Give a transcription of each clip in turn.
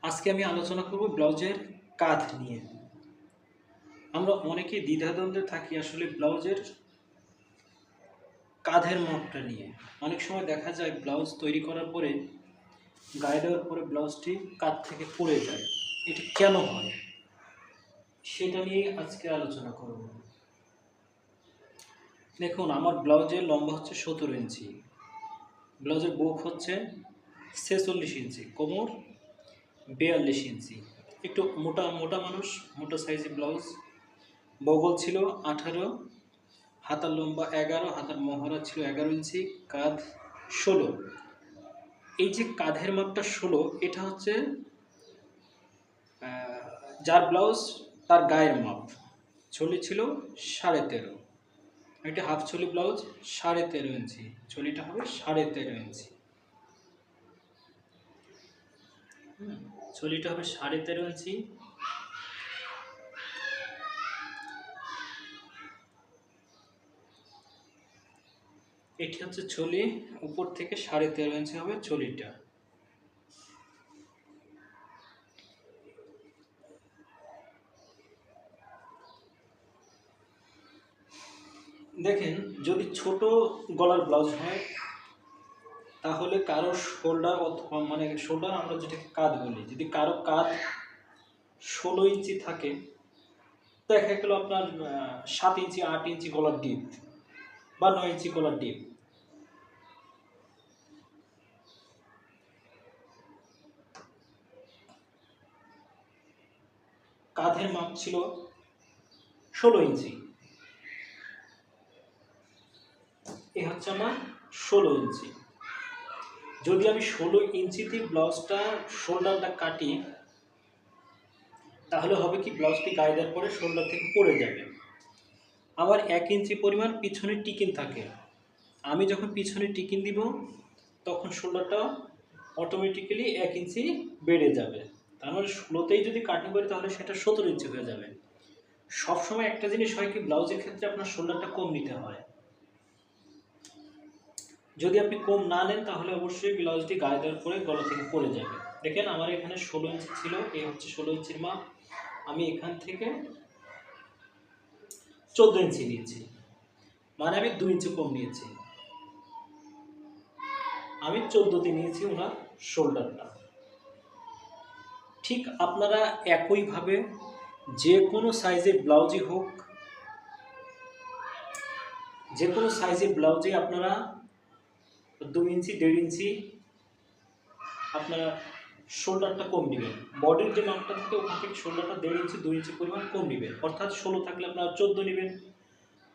আজকে আমি আলোচনা করব ব্লাউজের কাঁধ নিয়ে। আমরা অনেকেই দ্বিধাদ্বন্দ্বে থাকি আসলে ব্লাউজের কাঁধের মাপটা নিয়ে। অনেক সময় দেখা যায় ব্লাউজ তৈরি করার পরে গায়ে দেওয়ার পরে ব্লাউজটি কাঁধ থেকে পড়ে যায়। এটি কেন হয় সেটা নিয়ে আজকে আলোচনা করব। দেখুন, আমার ব্লাউজের লম্বা হচ্ছে 17 ইঞ্চি, ব্লাউজের বুক হচ্ছে 46 ইঞ্চি, কোমর 42 ইঞ্চি। একটু মোটা মোটা মানুষ, মোটা সাইজের ব্লাউজ। বগল ছিল 18, হাতার লম্বা 11, হাতার মহড়া ছিল 11 ইঞ্চি, কাঁধ 16। এই যে কাঁধের মাপটা 16, এটা হচ্ছে যার ব্লাউজ তার গায়ের মাপ। চলি ছিল 13.5, এটা হাফ চলি ব্লাউজ 13.5 ইঞ্চি, চলিটা হবে 13.5 ইঞ্চি। চলিটা হবে 13.5 ইঞ্চি। এটি হচ্ছে চলি, উপর থেকে 13.5 ইঞ্চি হবে চলিটা। দেখেন, যদি ছোট গলার ব্লাউজ হয় তাহলে কারো শোল্ডার অথবা শোল্ডার আমরা যেটাকে কাঁধ বলি, যদি কারো কাঁধ 16 ইঞ্চি থাকে, দেখা গেল আপনার 7 ইঞ্চি 8 ইঞ্চি গলার ডিপ বা 9 ইঞ্চি গলার ডিপ, কাঁধের মাপ ছিল 16 ইঞ্চি, এ হচ্ছে আমার 16 ইঞ্চি। যদি আমি 16 ইঞ্চিতে ব্লাউজটা শোল্ডারটা কাটি তাহলে হবে কি, ব্লাউজটি গায়ে দেওয়ার পরে শোল্ডার থেকে পড়ে যাবে। আবার 1 ইঞ্চি পরিমাণ পিছনে টিকিন থাকে, আমি যখন পিছনে টিকিন দিব তখন শোল্ডারটা অটোমেটিক্যালি 1 ইঞ্চি বেড়ে যাবে। তার মানে 16তেই যদি কাটিং করি তাহলে সেটা 17 ইঞ্চি হয়ে যাবে। সবসময় একটা জিনিস হয় কি, ব্লাউজের ক্ষেত্রে আপনার শোল্ডারটা কম নিতে হয়। যদি আপনি কম না নেন তাহলে অবশ্যই ব্লাউজটি গায়ে দেওয়ার পরে গলা থেকে পড়ে যাবে। দেখেন, আমার এখানে 16 ইঞ্চি ছিল, এই হচ্ছে 16 ইঞ্চির মাপ। আমি এখান থেকে 14 ইঞ্চি নিয়েছি, মানে আমি 2 ইঞ্চি কম নিয়েছি। আমি 14তে নিয়েছি ওনার শোল্ডারটা। ঠিক আপনারা একইভাবে যে কোনো সাইজের ব্লাউজই হোক, যে কোনো সাইজের ব্লাউজে আপনারা 2 ইঞ্চি 1.5 ইঞ্চি আপনারা শোল্ডারটা কম নেবেন। বডির যে মাপটা থাকে ওখান থেকে শোল্ডারটা 1.5 ইঞ্চি 2 ইঞ্চি পরিমাণ কম নেবেন। অর্থাৎ 16 থাকলে আপনারা 14 নেবেন,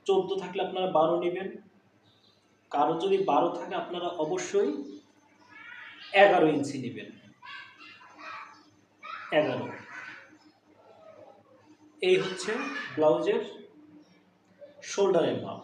14 থাকলে আপনারা 12 নেবেন। কারো যদি 12 থাকে আপনারা অবশ্যই 11 ইঞ্চি নেবেন। 11, এই হচ্ছে ব্লাউজের শোল্ডারের মাপ।